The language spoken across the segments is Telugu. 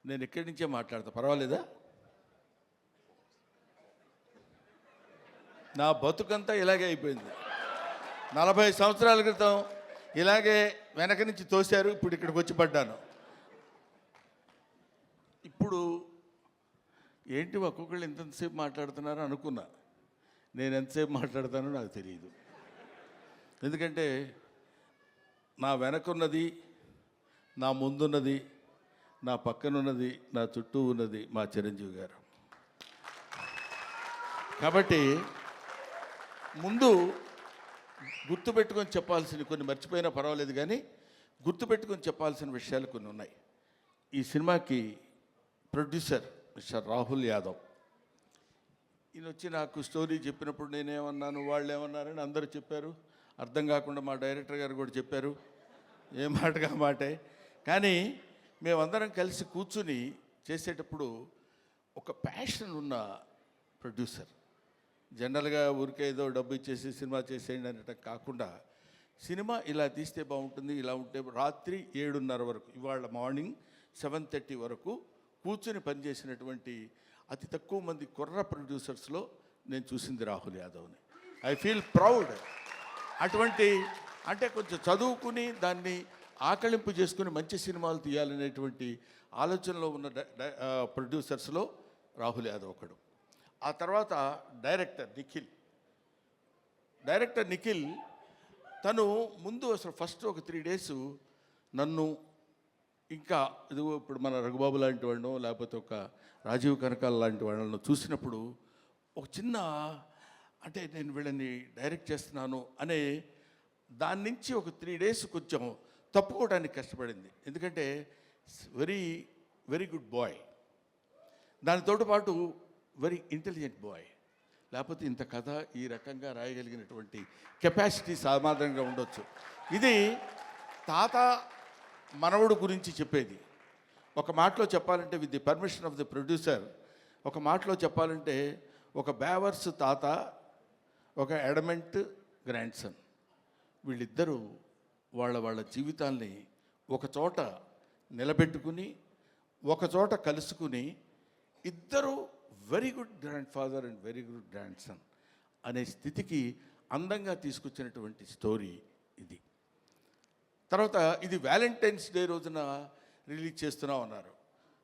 నేను ఇక్కడి నుంచే మాట్లాడతా, పర్వాలేదా? నా బతుకంతా ఇలాగే అయిపోయింది. 40 సంవత్సరాల క్రితం ఇలాగే వెనక నుంచి తోశారు, ఇప్పుడు ఇక్కడికి వచ్చి పడ్డాను. ఇప్పుడు ఏంటి ఒక్కొక్కళ్ళు ఎంతసేపు మాట్లాడుతున్నారో అనుకున్నా. నేను ఎంతసేపు మాట్లాడతానో నాకు తెలియదు. ఎందుకంటే నా వెనకున్నది, నా ముందున్నది, నా పక్కనున్నది, నా చుట్టూ ఉన్నది మా చిరంజీవి గారు. కాబట్టి ముందు గుర్తుపెట్టుకొని చెప్పాల్సిన కొన్ని మర్చిపోయినా పర్వాలేదు, కానీ గుర్తుపెట్టుకొని చెప్పాల్సిన విషయాలు కొన్ని ఉన్నాయి. ఈ సినిమాకి ప్రొడ్యూసర్ మిస్టర్ రాహుల్ యాదవ్. ఈయన వచ్చి నాకు స్టోరీ చెప్పినప్పుడు నేనేమన్నాను, వాళ్ళు ఏమన్నారని అందరూ చెప్పారు. అర్థం కాకుండా మా డైరెక్టర్ గారు కూడా చెప్పారు, ఏ మాటగా మాటే. కానీ మేమందరం కలిసి కూర్చుని చేసేటప్పుడు ఒక ప్యాషన్ ఉన్న ప్రొడ్యూసర్. జనరల్గా ఊరికే ఏదో డబ్బు ఇచ్చేసి సినిమా చేసేయండి అనటం కాకుండా, సినిమా ఇలా తీస్తే బాగుంటుంది, ఇలా ఉంటే రాత్రి 7:30 వరకు, ఇవాళ మార్నింగ్ 7:30 వరకు కూర్చుని పనిచేసినటువంటి అతి తక్కువ మంది కుర్ర ప్రొడ్యూసర్స్లో నేను చూసింది రాహుల్ యాదవ్ని. I feel proud. అటువంటి అంటే కొంచెం చదువుకుని దాన్ని ఆకళింపు చేసుకుని మంచి సినిమాలు తీయాలనేటువంటి ఆలోచనలో ఉన్న ప్రొడ్యూసర్స్లో రాహుల్ యాదవ్ ఒకడు. ఆ తర్వాత డైరెక్టర్ నిఖిల్ తను ముందు అసలు ఫస్ట్ ఒక 3 days నన్ను, ఇంకా ఇదిగో ఇప్పుడు మన రఘుబాబు లాంటి వాళ్ళను, లేకపోతే ఒక రాజీవ్ కనకాల లాంటి వాళ్ళను చూసినప్పుడు ఒక చిన్న అంటే నేను వీళ్ళని డైరెక్ట్ చేస్తున్నాను అనే దాని నుంచి ఒక 3 days కొంచెం తప్పుకోవడానికి కష్టపడింది. ఎందుకంటే వెరీ వెరీ గుడ్ బాయ్, దానితో పాటు వెరీ ఇంటెలిజెంట్ బాయ్. లేకపోతే ఇంత కథ ఈ రకంగా రాయగలిగినటువంటి కెపాసిటీ సామాన్యంగా ఉండొచ్చు. ఇది తాత మనవడు గురించి చెప్పేది. ఒక మాటలో చెప్పాలంటే, with the permission of the producer, ఒక మాటలో చెప్పాలంటే ఒక బేవర్స్ తాత, ఒక ఎడమెంట్ గ్రాండ్ సన్, వీళ్ళిద్దరూ వాళ్ళ జీవితాల్ని ఒక చోట నిలబెట్టుకుని, ఒక చోట కలుసుకుని, ఇద్దరు very good grand father and very good grand son అనే స్థితికి అందంగా తీసుకొచ్చినటువంటి స్టోరీ ఇది. తర్వాత ఇది వ్యాలంటైన్స్ డే రోజున రిలీజ్ చేస్తున్నాం అన్నారు.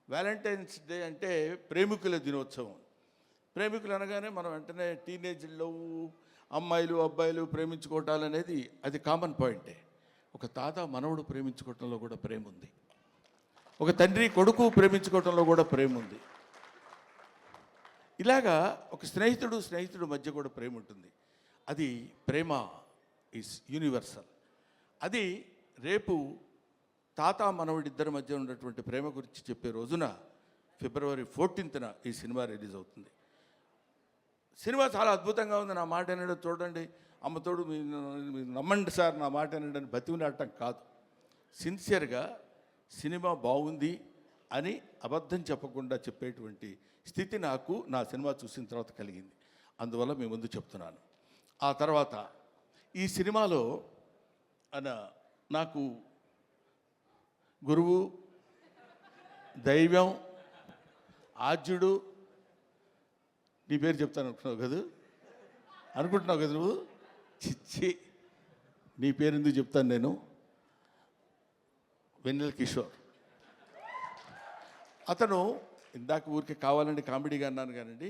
వ్యాలంటైన్స్ డే అంటే ప్రేమికుల దినోత్సవం. ప్రేమికులు అనగానే మనం వెంటనే టీనేజ్లో అమ్మాయిలు అబ్బాయిలు ప్రేమించుకోవటాలు అనేది అది కామన్ పాయింటే. ఒక తాత మనవడు ప్రేమించుకోవటంలో కూడా ప్రేమ ఉంది, ఒక తండ్రి కొడుకు ప్రేమించుకోవటంలో కూడా ప్రేమ ఉంది. ఇలాగా ఒక స్నేహితుడు మధ్య కూడా ప్రేమ ఉంటుంది. అది ప్రేమ ఈజ్ యూనివర్సల్. అది రేపు తాత మనవడిద్దరి మధ్య ఉన్నటువంటి ప్రేమ గురించి చెప్పే రోజున February 14th ఈ సినిమా రిలీజ్ అవుతుంది. సినిమా చాలా అద్భుతంగా ఉంది. నా మాట వినడం చూడండి, అమ్మతోడు మీరు నమ్మండి సార్, నా మాట వినడం బతిమిలాడటం కాదు. సిన్సియర్గా సినిమా బాగుంది అని అబద్ధం చెప్పకుండా చెప్పేటువంటి స్థితి నాకు నా సినిమా చూసిన తర్వాత కలిగింది. అందువల్ల మీ ముందు చెప్తున్నాను. ఆ తర్వాత ఈ సినిమాలో నాకు గురువు, దైవం, ఆద్యుడు, నీ పేరు చెప్తాను అనుకుంటున్నావు కదా నువ్వు? చిచ్చి, నీ పేరు ఎందుకు చెప్తాను నేను? వెన్నెల కిషోర్. అతను ఇందాక ఊరికే కావాలండి కామెడీగా అన్నాను కానండి,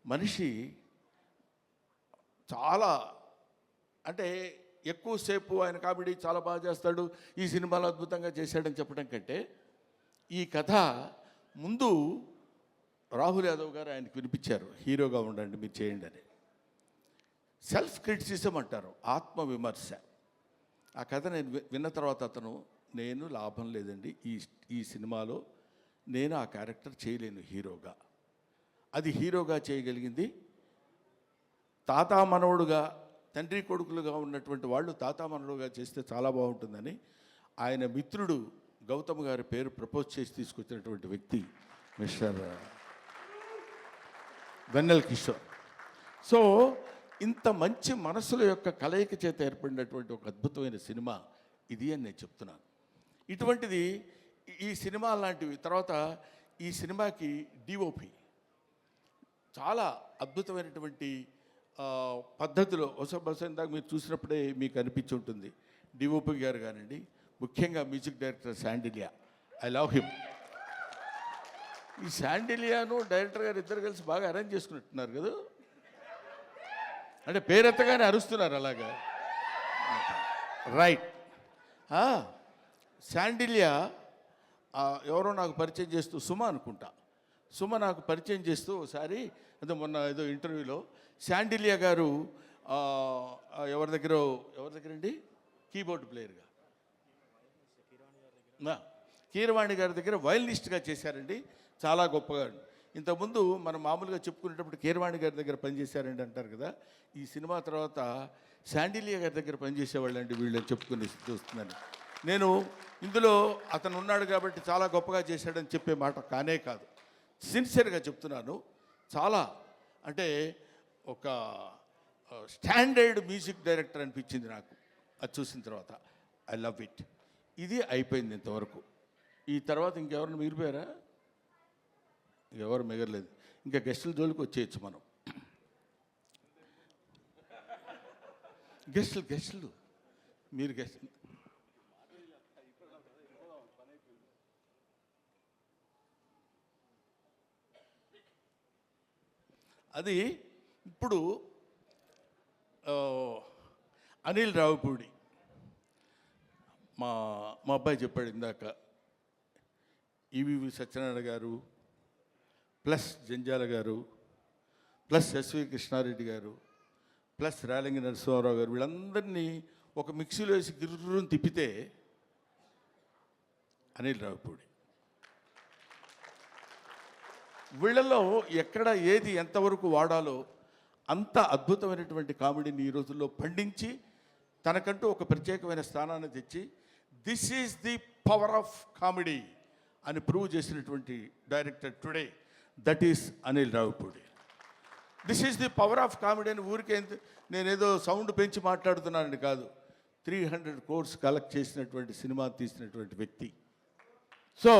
మనిషి చాలా అంటే ఎక్కువసేపు ఆయన కామెడీ చాలా బాగా చేస్తాడు, ఈ సినిమాలో అద్భుతంగా చేశాడని చెప్పడం కంటే, ఈ కథ ముందు రాహుల్ యాదవ్ గారు ఆయనకు వినిపించారు, హీరోగా ఉండండి మీరు చేయండి అని. సెల్ఫ్ క్రిటిసిజం అంటారు, ఆత్మవిమర్శ. ఆ కథ నేను విన్న తర్వాత అతను, నేను లాభం లేదండి ఈ సినిమాలో నేను ఆ క్యారెక్టర్ చేయలేను హీరోగా. అది హీరోగా చేయగలిగింది తాత మనవడుగా, తండ్రి కొడుకులుగా ఉన్నటువంటి వాళ్ళు తాత మనవడుగా చేస్తే చాలా బాగుంటుందని ఆయన మిత్రుడు గౌతమ్ గారి పేరు ప్రపోజ్ చేసి తీసుకొచ్చినటువంటి వ్యక్తి మిస్టర్ వెన్నెల కిషోర్. సో ఇంత మంచి మనసుల యొక్క కలయిక చేత ఏర్పడినటువంటి ఒక అద్భుతమైన సినిమా ఇది అని నేను చెప్తున్నాను. ఇటువంటిది ఈ సినిమా లాంటివి. తర్వాత ఈ సినిమాకి డిఓపి చాలా అద్భుతమైనటువంటి పద్ధతిలో బహుశా ఇందాక మీరు చూసినప్పుడే మీకు అనిపించి ఉంటుంది. డిఓపి గారు కానివ్వండి, ముఖ్యంగా music director Sandilya, I love him. ఈ శాండిలియాను డైరెక్టర్ గారు ఇద్దరు కలిసి బాగా అరేంజ్ చేసుకున్నట్టున్నారు కదా, అంటే పేరెత్తగానే అరుస్తున్నారు అలాగా. రైట్. శాండిలియా ఎవరో నాకు పరిచయం చేస్తూ, సుమ అనుకుంటా, సుమ నాకు పరిచయం చేస్తూ ఒకసారి అదే మొన్న ఏదో ఇంటర్వ్యూలో శాండిలియా గారు ఎవరి దగ్గరండి కీబోర్డ్ ప్లేయర్గా కీరవాణి గారి దగ్గర వయలినిస్ట్గా చేశారండి, చాలా గొప్పగా. ఇంతకుముందు మనం మామూలుగా చెప్పుకునేటప్పుడు కీరవాణి గారి దగ్గర పనిచేశారండి అంటారు కదా, ఈ సినిమా తర్వాత శాండిలియా గారి దగ్గర పనిచేసేవాళ్ళండి వీళ్ళని చెప్పుకుని చూస్తున్నాను నేను. ఇందులో అతను ఉన్నాడు కాబట్టి చాలా గొప్పగా చేశాడని చెప్పే మాట కానే కాదు, సిన్సియర్గా చెప్తున్నాను. చాలా అంటే ఒక స్టాండర్డ్ మ్యూజిక్ డైరెక్టర్ అనిపించింది నాకు అది చూసిన తర్వాత. I love it. ఇది అయిపోయింది ఇంతవరకు. ఈ తర్వాత ఇంకెవరిని మిగిలిపోయారా? ఇంకెవరు మిగలలేదు. ఇంకా గెస్టుల జోలికి వచ్చేయచ్చు మనం. గెస్టులు మీరు గెస్ట్ అది ఇప్పుడు అనిల్ రావిపూడి మా అబ్బాయి చెప్పాడు ఇందాక, ఈవీవి సత్యనారాయణ గారు ప్లస్ జంజాల గారు ప్లస్ ఎస్వి కృష్ణారెడ్డి గారు ప్లస్ రేలంగి నరసింహారావు గారు వీళ్ళందరినీ ఒక మిక్సీలో వేసి గిర్రుని తిప్పితే అనిల్ రావిపూడి. వీళ్ళల్లో ఎక్కడ ఏది ఎంతవరకు వాడాలో అంత అద్భుతమైనటువంటి కామెడీని ఈ రోజుల్లో పండించి తనకంటూ ఒక ప్రత్యేకమైన స్థానాన్ని తెచ్చి this is the power of comedy అని ప్రూవ్ చేసినటువంటి director today, that is Anil Ravipudi. This is the power of comedy అని ఊరికే నేనేదో సౌండ్ పెంచి మాట్లాడుతున్నానని కాదు, 300 crores కలెక్ట్ చేసినటువంటి సినిమా తీసినటువంటి వ్యక్తి. సో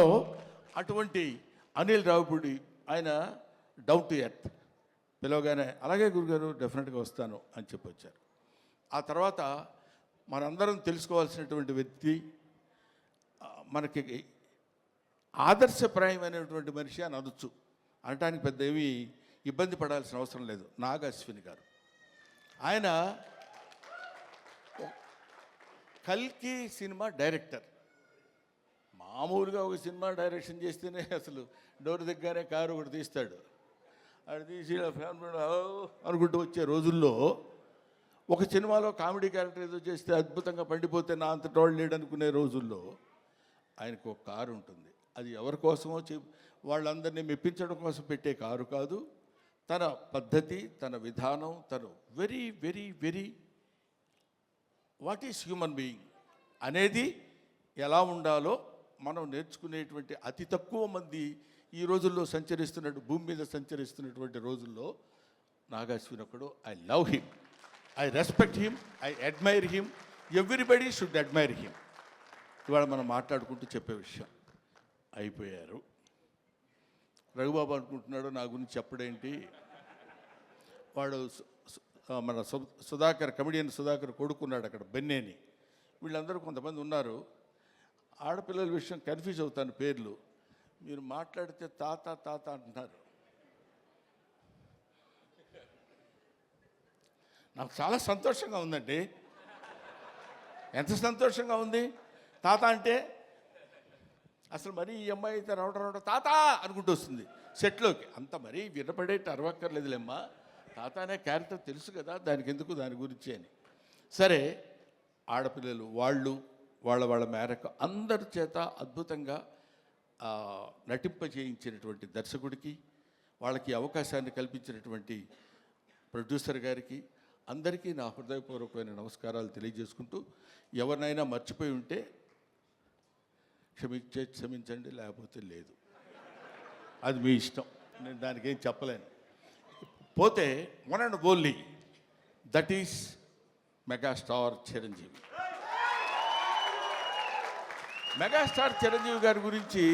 అటువంటి అనిల్ రావిపూడి ఆయన డౌన్ టు ఎర్త్, పిలవగానే అలాగే గురుగారు డెఫినెట్గా వస్తాను అని చెప్పొచ్చారు. ఆ తర్వాత మనందరం తెలుసుకోవాల్సినటువంటి వ్యక్తి, మనకి ఆదర్శప్రాయమైనటువంటి మనిషి అని అనొచ్చు, అనటానికి పెద్ద ఏమీ ఇబ్బంది పడాల్సిన అవసరం లేదు, నాగ అశ్విని గారు. ఆయన కల్కి సినిమా డైరెక్టర్. మామూలుగా ఒక సినిమా డైరెక్షన్ చేస్తేనే అసలు డోర్ దగ్గరనే కారు ఒకటి తీస్తాడు, అది తీసి ఫ్యామిలీ అనుకుంటూ వచ్చే రోజుల్లో ఒక సినిమాలో కామెడీ క్యారెక్టర్ ఏదో చేస్తే అద్భుతంగా పండిపోతే నా అంత టోళ్ళు లేడనుకునే రోజుల్లో ఆయనకు ఒక కారు ఉంటుంది. అది ఎవరి కోసమో వాళ్ళందరినీ మెప్పించడం కోసం పెట్టే కారు కాదు, తన పద్ధతి, తన విధానం, తను very very very what is human being అనేది ఎలా ఉండాలో మనం నేర్చుకునేటువంటి అతి తక్కువ మంది ఈ రోజుల్లో భూమి మీద సంచరిస్తున్నటువంటి రోజుల్లో నాగాశ్విన్ ఒకడు. I love him, I respect him, I admire him, everybody should admire him. ఇవాళ మనం మాట్లాడుకుంటూ చెప్పే విషయం అయిపోయారు. రఘుబాబు అనుకుంటున్నాడు నా గురించి చెప్పడేంటి, వాడు మన సుధాకర్, కమెడియన్ సుధాకర్ కొడుకున్నాడు అక్కడ బెన్నేని. వీళ్ళందరూ కొంతమంది ఉన్నారు, ఆడపిల్లల విషయం కన్ఫ్యూజ్ అవుతాను పేర్లు. మీరు మాట్లాడితే తాత తాత అంటున్నారు. నాకు చాలా సంతోషంగా ఉందండి. ఎంత సంతోషంగా ఉంది తాత అంటే. అసలు మరీ ఈ అమ్మాయి అయితే రావడం తాత అనుకుంటూ వస్తుంది సెట్లోకి. అంత మరీ వినపడేట్టు అరవక్కర్లేదులేమ్మా, తాత అనే క్యారెక్టర్ తెలుసు కదా, దానికి ఎందుకు దాని గురించి అని. సరే, ఆడపిల్లలు వాళ్ళ మేరకు అందరి చేత అద్భుతంగా నటింపజేయించినటువంటి దర్శకుడికి, వాళ్ళకి అవకాశాన్ని కల్పించినటువంటి ప్రొడ్యూసర్ గారికి, అందరికీ నా హృదయపూర్వకమైన నమస్కారాలు తెలియజేసుకుంటూ, ఎవరినైనా మర్చిపోయి ఉంటే క్షమించండి, లేకపోతే లేదు, అది మీ ఇష్టం, నేను దానికి ఏం చెప్పలేను. పోతే one and only that is megastar Chiranjeevi. Megastar Chiranjeevi గారి గురించి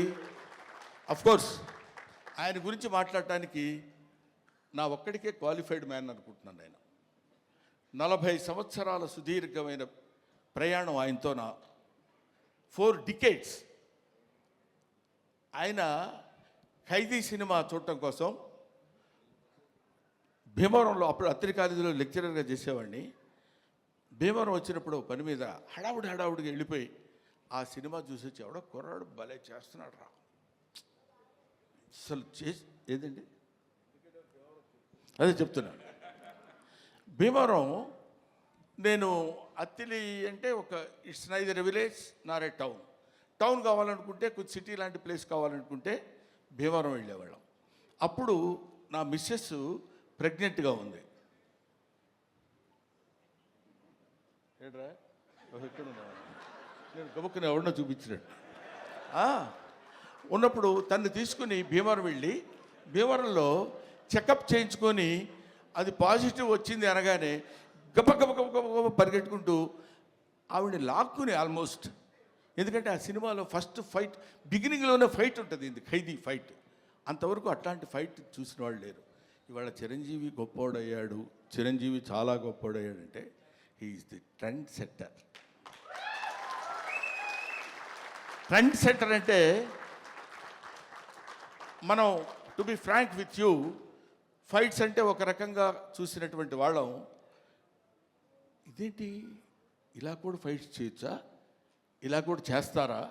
కోర్స్ ఆయన గురించి మాట్లాడటానికి నా ఒక్కడికే క్వాలిఫైడ్ మ్యాన్ అనుకుంటున్నాను. ఆయన 40 సంవత్సరాల సుదీర్ఘమైన ప్రయాణం ఆయనతో నా 4 decades. ఆయన ఖైదీ సినిమా చూడటం కోసం భీమవరంలో, అప్పుడు అత్తిరి కాలేజీలో లెక్చరర్గా చేసేవాడిని. భీమవరం వచ్చినప్పుడు పని మీద హడావుడిగా వెళ్ళిపోయి ఆ సినిమా చూసి వచ్చి ఎవడో కుర్రాడు భలే చేస్తున్నాడు రా అసలు ఏదండి అదే చెప్తున్నాను. భీమవరం నేను అత్తిలి అంటే ఒక it's neither village Nar A town కావాలనుకుంటే కొంచెం సిటీ లాంటి ప్లేస్ కావాలనుకుంటే భీమవరం వెళ్ళేవాళ్ళం. అప్పుడు నా మిస్సెస్ ప్రెగ్నెంట్గా ఉంది. ఏడ్రా ఎక్కడ నేను గబుక్కుని ఎవరినో చూపించినట్టు ఉన్నప్పుడు తను తీసుకుని భీమవరం వెళ్ళి భీమవరంలో చెకప్ చేయించుకొని అది పాజిటివ్ వచ్చింది అనగానే గబ పరిగెట్టుకుంటూ ఆవిడని లాక్కుని ఆల్మోస్ట్, ఎందుకంటే ఆ సినిమాలో ఫస్ట్ ఫైట్ బిగినింగ్లోనే ఫైట్ ఉంటుంది, ఇది ఖైదీ ఫైట్. అంతవరకు అట్లాంటి ఫైట్ చూసిన వాళ్ళు లేరు. ఇవాళ చిరంజీవి గొప్పోడయ్యాడు, చిరంజీవి చాలా గొప్పోడయ్యాడంటే he's the trend setter. Trend setter అంటే మనం to be frank with you, fights అంటే ఒక రకంగా చూసినటువంటి వాళ్ళం, ఇదేంటి ఇలా కూడా ఫైట్స్ చేయొచ్చా, ఇలా కూడా చేస్తారా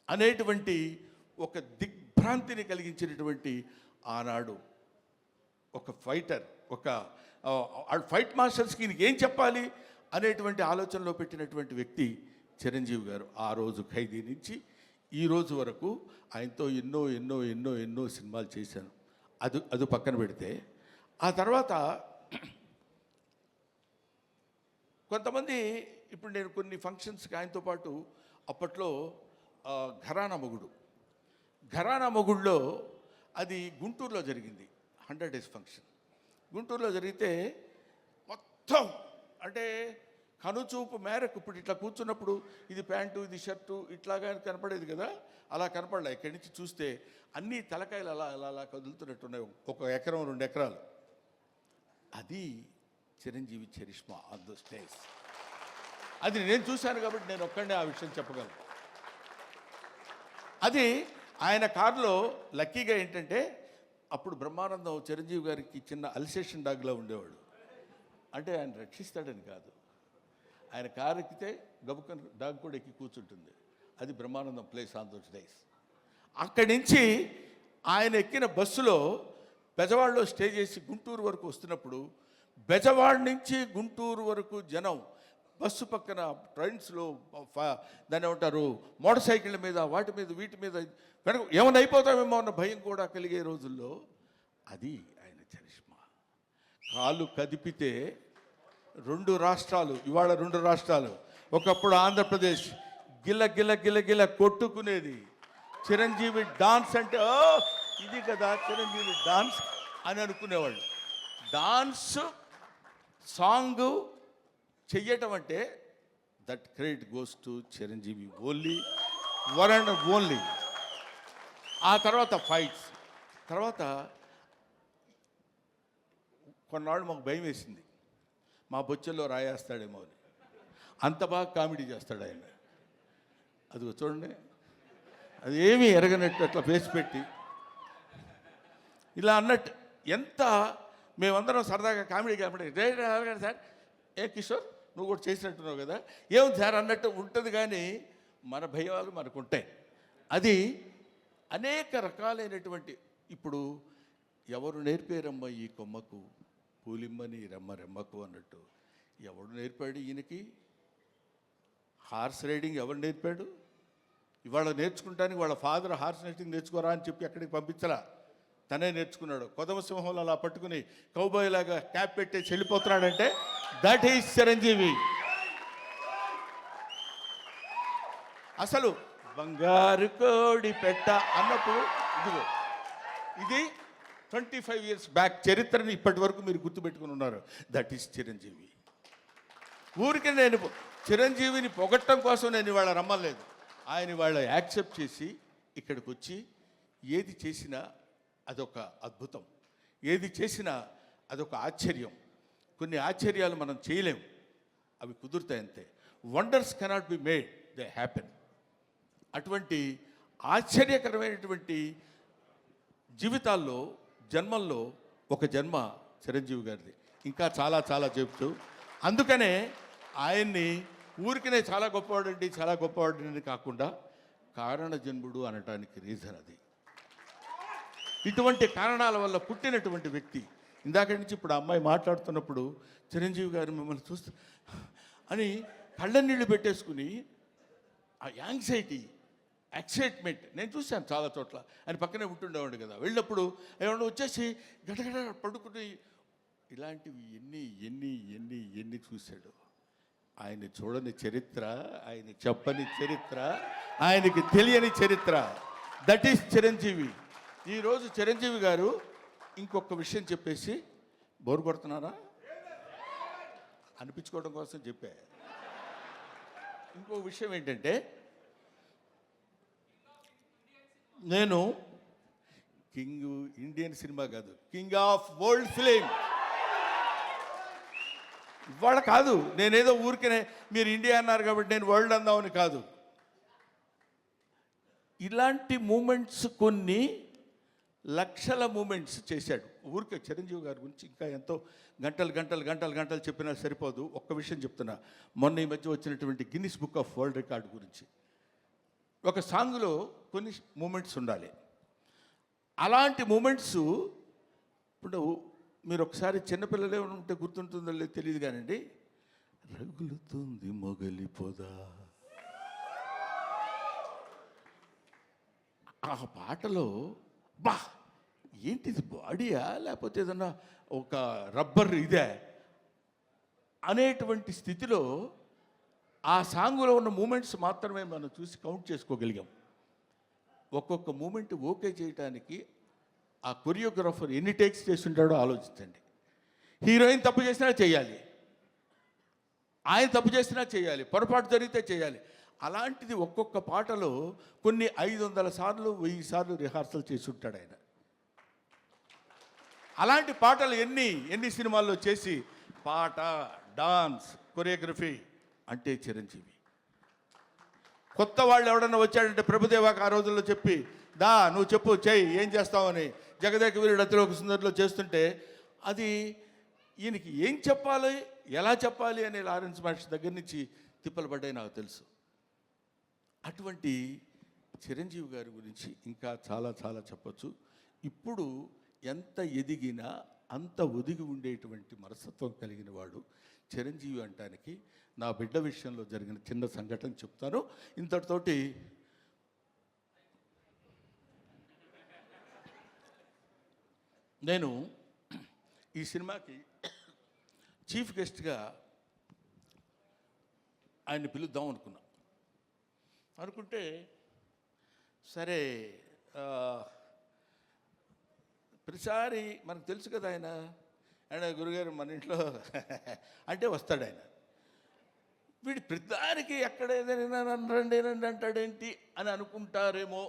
అనేటువంటి ఒక దిగ్భ్రాంతిని కలిగించినటువంటి ఆనాడు ఒక ఫైటర్, ఒక ఫైట్ మాస్టర్స్కి ఈయనకి ఏం చెప్పాలి అనేటువంటి ఆలోచనలో పెట్టినటువంటి వ్యక్తి చిరంజీవి గారు. ఆ రోజు ఖైదీ నుంచి ఈ రోజు వరకు ఆయనతో ఎన్నో ఎన్నో ఎన్నో ఎన్నో సినిమాలు చేశాను. అది పక్కన పెడితే ఆ తర్వాత కొంతమంది, ఇప్పుడు నేను కొన్ని ఫంక్షన్స్కి ఆయనతో పాటు అప్పట్లో ఘరానా మొగుడులో అది గుంటూరులో జరిగింది, 100 days ఫంక్షన్ గుంటూరులో జరిగితే మొత్తం అంటే కనుచూపు మేరకు, ఇప్పుడు ఇట్లా కూర్చున్నప్పుడు ఇది ప్యాంటు ఇది షర్టు ఇట్లాగా కనపడేది కదా, అలా కనపడలే. ఇక్కడి నుంచి చూస్తే అన్ని తలకాయలు అలా అలా అలా కదులుతున్నట్టున్నాయి, 1 ఎకరం 2 ఎకరాలు. అది Chiranjeevi charisma on the stage. అది నేను చూశాను కాబట్టి నేను ఒక్కడే ఆ విషయం చెప్పగలను. అది ఆయన కారులో లక్కీగా ఏంటంటే అప్పుడు బ్రహ్మానందం చిరంజీవి గారికి చిన్న అల్సేషన్ డాగ్లా ఉండేవాడు. అంటే ఆయన రక్షిస్తాడని కాదు, ఆయన కారు ఎక్కితే గబుక్కని డాగ్ కూడా ఎక్కి కూర్చుంటుంది. అది Brahmanandam place on those days. అక్కడి నుంచి ఆయన ఎక్కిన బస్సులో బెజవాడలో స్టే చేసి గుంటూరు వరకు వస్తున్నప్పుడు బెజవాడ నుంచి గుంటూరు వరకు జనం బస్సు పక్కన ట్రైన్స్లో దాన్ని ఏమంటారు మోటార్ సైకిళ్ళ మీద వాటి మీద వీటి మీద వెనక ఏమైనా అయిపోతామేమో అన్న భయం కూడా కలిగే రోజుల్లో అది ఆయన చరిష్మా. కాలు కదిపితే 2 రాష్ట్రాలు, ఇవాళ 2 రాష్ట్రాలు, ఒకప్పుడు ఆంధ్రప్రదేశ్ గిల్ల గిల్ల గిల్ల గిల్ల కొట్టుకునేది. చిరంజీవి డాన్స్ అంటే ఇది కదా చిరంజీవి డాన్స్ అని అనుకునేవాళ్ళు. డాన్స్ సాంగ్ చెయ్యటం అంటే that credit goes to Chiranjeevi only, one and only. ఆ తర్వాత ఫైట్స్, తర్వాత కొన్నాళ్ళు మాకు భయం వేసింది, మా బొచ్చల్లో రాయేస్తాడేమో అని. అంత బాగా కామెడీ చేస్తాడు ఆయన. అది చూడండి, అది ఏమీ ఎరగనట్టు అట్లా ఫేస్ పెట్టి ఇలా అన్నట్టు, ఎంత మేమందరం సరదాగా కామెడీ సార్ ఏ కిషోర్ నువ్వు కూడా చేసినట్టున్నావు కదా, ఏముంది సార్ అన్నట్టు ఉంటుంది. కానీ మన భయాలు మనకు ఉంటాయి. అది అనేక రకాలైనటువంటి, ఇప్పుడు ఎవరు నేర్పారమ్మ ఈ కొమ్మకు పూలిమ్మని రెమ్మకు అన్నట్టు, ఎవడు నేర్పాడు ఈయనకి హార్స్ రైడింగ్? ఎవరు నేర్పాడు? ఇవాళ నేర్చుకుంటానికి వాళ్ళ ఫాదర్ హార్స్ రైడింగ్ నేర్చుకోరా అని చెప్పి అక్కడికి పంపించరా, తనే నేర్చుకున్నాడు. కొదమ సింహంలో అలా పట్టుకుని కౌబాయ్ లాగా క్యాప్ పెట్టేసి వెళ్ళిపోతున్నాడంటే దట్ ఈస్ చిరంజీవి. అసలు బంగారు కోడి పెట్ట అన్నప్పుడు ఇదిగో ఇది 25 years బ్యాక్ చరిత్రని ఇప్పటి వరకు మీరు గుర్తుపెట్టుకుని ఉన్నారు. That is Chiranjeevi. ఊరికి నేను చిరంజీవిని పొగట్టడం కోసం నేను ఇవాళ రమ్మలేదు. ఆయన వాళ్ళు యాక్సెప్ట్ చేసి ఇక్కడికి వచ్చి ఏది చేసినా అదొక అద్భుతం, ఏది చేసినా అదొక ఆశ్చర్యం. కొన్ని ఆశ్చర్యాలు మనం చేయలేం, అవి కుదురుతాయి అంతే. Wonders cannot be made, they happen. అటువంటి ఆశ్చర్యకరమైనటువంటి జీవితాల్లో జన్మల్లో ఒక జన్మ చిరంజీవి గారిది. ఇంకా చాలా చాలా చెప్తూ, అందుకనే ఆయన్ని ఊరికినే చాలా గొప్పవాడండి చాలా గొప్పవాడని కాకుండా కారణ జన్ముడు అనటానికి రీజన్ అది. ఇటువంటి కారణాల వల్ల పుట్టినటువంటి వ్యక్తి. ఇందాక నుంచి ఇప్పుడు ఆ అమ్మాయి మాట్లాడుతున్నప్పుడు చిరంజీవి గారు మిమ్మల్ని చూస్తూ అని కళ్ళ నీళ్ళు పెట్టేసుకుని ఆ యాంగ్జైటీ, ఎక్సైట్మెంట్ నేను చూశాను చాలా చోట్ల. ఆయన పక్కనే ఉంటుండేవాడు కదా, వెళ్ళినప్పుడు ఏమన్నా వచ్చేసి గడగడ పడుకుని ఇలాంటివి ఎన్ని ఎన్ని ఎన్ని ఎన్ని చూశాడు. ఆయన చూడని చరిత్ర, ఆయన చెప్పని చరిత్ర, ఆయనకి తెలియని చరిత్ర. That is Chiranjeevi. ఈరోజు చిరంజీవి గారు ఇంకొక విషయం చెప్పేసి బోరు కొడుతున్నారా అనిపించుకోవడం కోసం చెప్పా. ఇంకో విషయం ఏంటంటే, నేను కింగ్ ఇండియన్ సినిమా కాదు, కింగ్ ఆఫ్ వరల్డ్ ఫిలిం. ఇవాళ కాదు, నేనేదో ఊరికనే మీరు ఇండియా అన్నారు కాబట్టి నేను వరల్డ్ అందామని కాదు. ఇలాంటి మూమెంట్స్ కొన్ని లక్షల మూమెంట్స్ చేశాడు. ఊరికే చిరంజీవి గారి గురించి ఇంకా ఎంతో గంటలు గంటలు గంటలు గంటలు చెప్పినా సరిపోదు. ఒక్క విషయం చెప్తున్నా, మొన్న ఈ మధ్య వచ్చినటువంటి Guinness book of world record గురించి. ఒక సాంగ్లో కొన్ని మూమెంట్స్ ఉండాలి. అలాంటి మూమెంట్స్ ఇప్పుడు మీరు ఒకసారి చిన్నపిల్లలే ఉంటే గుర్తుంటుందో లేదు తెలియదు కానండి, రగులుతుంది మొగలి పొద, ఆ పాటలో బా ఏంటిది బాడీయా లేకపోతే ఏదన్నా ఒక రబ్బర్ ఇదే అనేటువంటి స్థితిలో ఆ సాంగులో ఉన్న మూమెంట్స్ మాత్రమే మనం చూసి కౌంట్ చేసుకోగలిగాం. ఒక్కొక్క మూమెంట్ ఓకే చేయడానికి ఆ కొరియోగ్రాఫర్ ఎన్ని టేక్స్ చేస్తుంటాడో ఆలోచించండి. హీరోయిన్ తప్పు చేసినా చేయాలి, ఆయన తప్పు చేసినా చేయాలి, పొరపాటు జరిగితే చేయాలి. అలాంటిది ఒక్కొక్క పాటలో కొన్ని 500 సార్లు 1000 సార్లు రిహార్సల్ చేసి ఉంటాడు ఆయన. అలాంటి పాటలు ఎన్ని సినిమాల్లో చేసి పాట, డాన్స్, కొరియోగ్రఫీ అంటే చిరంజీవి. కొత్త వాళ్ళు ఎవడన్నా వచ్చాడంటే ప్రభుదేవాకి ఆ రోజుల్లో చెప్పి దా నువ్వు చెప్పు చెయ్యి ఏం చేస్తావని జగదేక వీరుడు అతిలోక సుందరిలో చేస్తుంటే అది ఈయనకి ఏం చెప్పాలి ఎలా చెప్పాలి అనే లారెన్స్ మాస్టర్ దగ్గర నుంచి తిప్పలు పడ్డాయి నాకు తెలుసు. అటువంటి చిరంజీవి గారి గురించి ఇంకా చాలా చాలా చెప్పచ్చు. ఇప్పుడు ఎంత ఎదిగినా అంత ఒదిగి ఉండేటువంటి మనస్తత్వం కలిగిన వాడు చిరంజీవి అంటానికి నా బిడ్డ విషయంలో జరిగిన చిన్న సంఘటన చెప్తాను. ఇంతటితోటి నేను ఈ సినిమాకి చీఫ్ గెస్ట్గా ఆయన్ని పిలుద్దాం అనుకుంటే సరే ప్రతిసారి మనకు తెలుసు కదా ఆయన గురుగారు మన ఇంట్లో అంటే వస్తాడు ఆయన. వీడి ప్రతిదానికి ఎక్కడ ఏదైనా రండి అంటాడేంటి అని అనుకుంటారేమో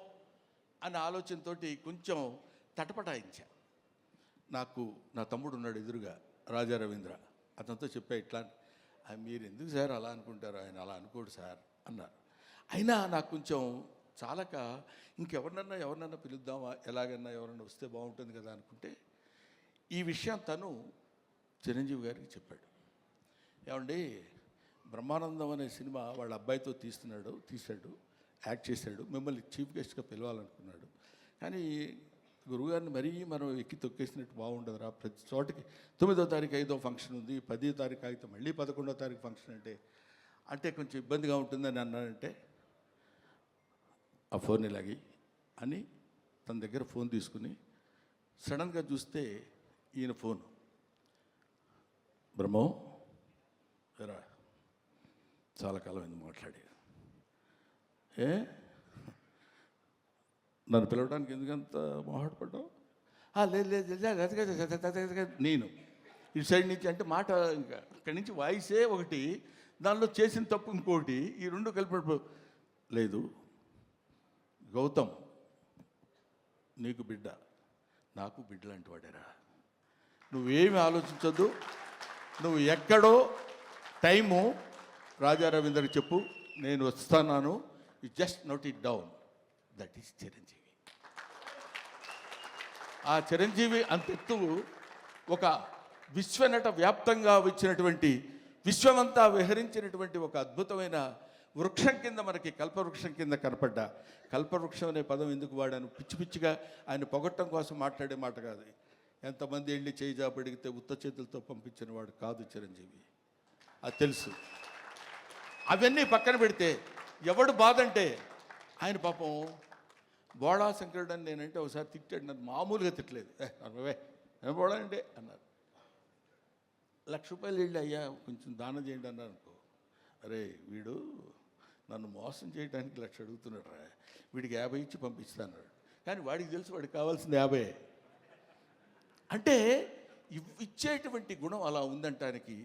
అనే ఆలోచనతో కొంచెం తటపటాయించా. నాకు నా తమ్ముడు ఉన్నాడు ఎదురుగా, రాజా రవీంద్ర, అతనితో చెప్పా ఇట్లా మీరు ఎందుకు సార్ అలా అనుకుంటారు, ఆయన అలా అనుకోడు సార్ అన్నారు. అయినా నాకు కొంచెం చాలక ఎవరినన్నా పిలుద్దామా, ఎలాగన్నా ఎవరన్నా వస్తే బాగుంటుంది కదా అనుకుంటే ఈ విషయం తను చిరంజీవి గారికి చెప్పాడు. ఏమండి బ్రహ్మానందం అనే సినిమా వాళ్ళ అబ్బాయితో తీశాడు, యాక్ట్ చేశాడు, మిమ్మల్ని చీఫ్ గెస్ట్గా పిలవాలనుకున్నాడు. కానీ గురువుగారిని మరీ మనం ఎక్కి తొక్కేసినట్టు బాగుండదురా, ప్రతి చోటకి 9వ తారీఖు 5వ ఫంక్షన్ ఉంది, 10వ తారీఖు అయితే మళ్ళీ 11వ తారీఖు ఫంక్షన్ అంటే కొంచెం ఇబ్బందిగా ఉంటుందని అన్నాడంటే ఆ ఫోన్ ఇలాగి అని తన దగ్గర ఫోన్ తీసుకుని సడన్గా చూస్తే ఈయన ఫోన్, బ్రహ్మో రా చాలా కాలం అయింది మాట్లాడి, నన్ను పిలవడానికి ఎందుకంత మొహాటపడ్డావు? లేదు నేను ఇటు సైడ్ నుంచి అంటే మాట ఇంకా ఇక్కడి నుంచి వాయిసే ఒకటి, దానిలో చేసిన తప్పు ఇంకోటి, ఈ రెండు కలిపి లేదు గౌతమ్ నీకు బిడ్డ, నాకు బిడ్డ లాంటి వాడేరా, నువ్వేమి ఆలోచించొద్దు, నువ్వు ఎక్కడో టైము రాజా రవీంద్రకి చెప్పు, నేను వస్తున్నాను, you just note it down, that is Chiranjeevi. ఆ చిరంజీవి అంతెత్తు ఒక విశ్వనట వ్యాప్తంగా వచ్చినటువంటి, విశ్వమంతా విహరించినటువంటి ఒక అద్భుతమైన వృక్షం కింద మనకి కల్పవృక్షం కింద కనపడ్డా. కల్పవృక్షం అనే పదం ఎందుకు వాడాను, పిచ్చి పిచ్చిగా ఆయన పొగట్టం కోసం మాట్లాడే మాట కాదు. ఎంతమంది వెళ్ళి చేయి జాబడిగితే ఉత్త చేతులతో పంపించిన వాడు కాదు చిరంజీవి, అది తెలుసు. అవన్నీ పక్కన పెడితే ఎవడు బాధ అంటే, ఆయన పాపం బోళా శంకరుడు అని నేనంటే ఒకసారి తిట్టాడు, నన్ను మామూలుగా తిట్టలేదు, అన్నవే ఏం బోళా అంటే అన్నారు. ₹1,00,000 వెళ్ళి అయ్యా కొంచెం దానం చేయండి అన్నారు అనుకో, అరే వీడు నన్ను మోసం చేయడానికి 1,00,000 అడుగుతున్నాడు రా, వీడికి 50 ఇచ్చి పంపిస్తాను. కానీ వాడికి తెలుసు వాడికి కావాల్సింది 50. అంటే ఇచ్చేటువంటి గుణం అలా ఉందంటానికి,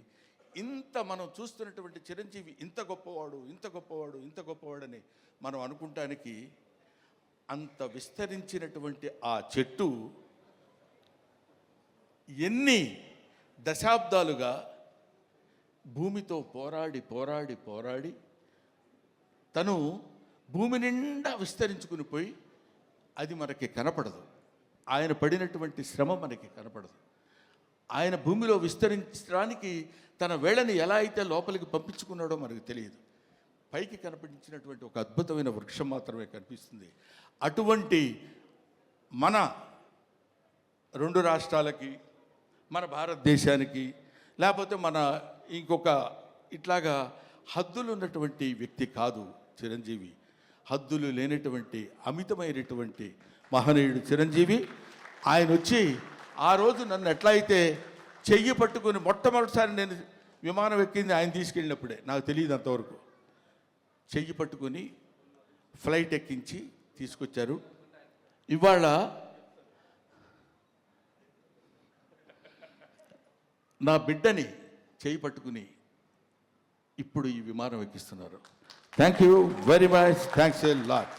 ఇంత మనం చూస్తున్నటువంటి చిరంజీవి ఇంత గొప్పవాడు, ఇంత గొప్పవాడు, ఇంత గొప్పవాడని మనం అనుకుంటానికి, అంత విస్తరించినటువంటి ఆ చెట్టు ఎన్ని దశాబ్దాలుగా భూమితో పోరాడి పోరాడి పోరాడి తను భూమి నిండా విస్తరించుకుని పోయి, అది మనకి కనపడదు. ఆయన పడినటువంటి శ్రమ మనకి కనపడదు. ఆయన భూమిలో విస్తరించడానికి తన వేళని ఎలా అయితే లోపలికి పంపించుకున్నాడో మనకు తెలియదు. పైకి కనిపించినటువంటి ఒక అద్భుతమైన వృక్షం మాత్రమే కనిపిస్తుంది. అటువంటి మన 2 రాష్ట్రాలకి, మన భారతదేశానికి, లేకపోతే మన ఇంకొక ఇట్లాగా హద్దులు ఉన్నటువంటి వ్యక్తి కాదు చిరంజీవి. హద్దులు లేనటువంటి అమితమైనటువంటి మహనీయుడు చిరంజీవి. ఆయన వచ్చి ఆ రోజు నన్ను ఎట్లా అయితే చెయ్యి పట్టుకుని, మొట్టమొదటిసారి నేను విమానం ఎక్కింది ఆయన తీసుకెళ్ళినప్పుడే, నాకు తెలియదు అంతవరకు, చెయ్యి పట్టుకొని ఫ్లైట్ ఎక్కించి తీసుకొచ్చారు. ఇవాళ నా బిడ్డని చెయ్యి పట్టుకుని ఇప్పుడు ఈ విమానం ఎక్కిస్తున్నారు. Thank you very much, thanks a lot.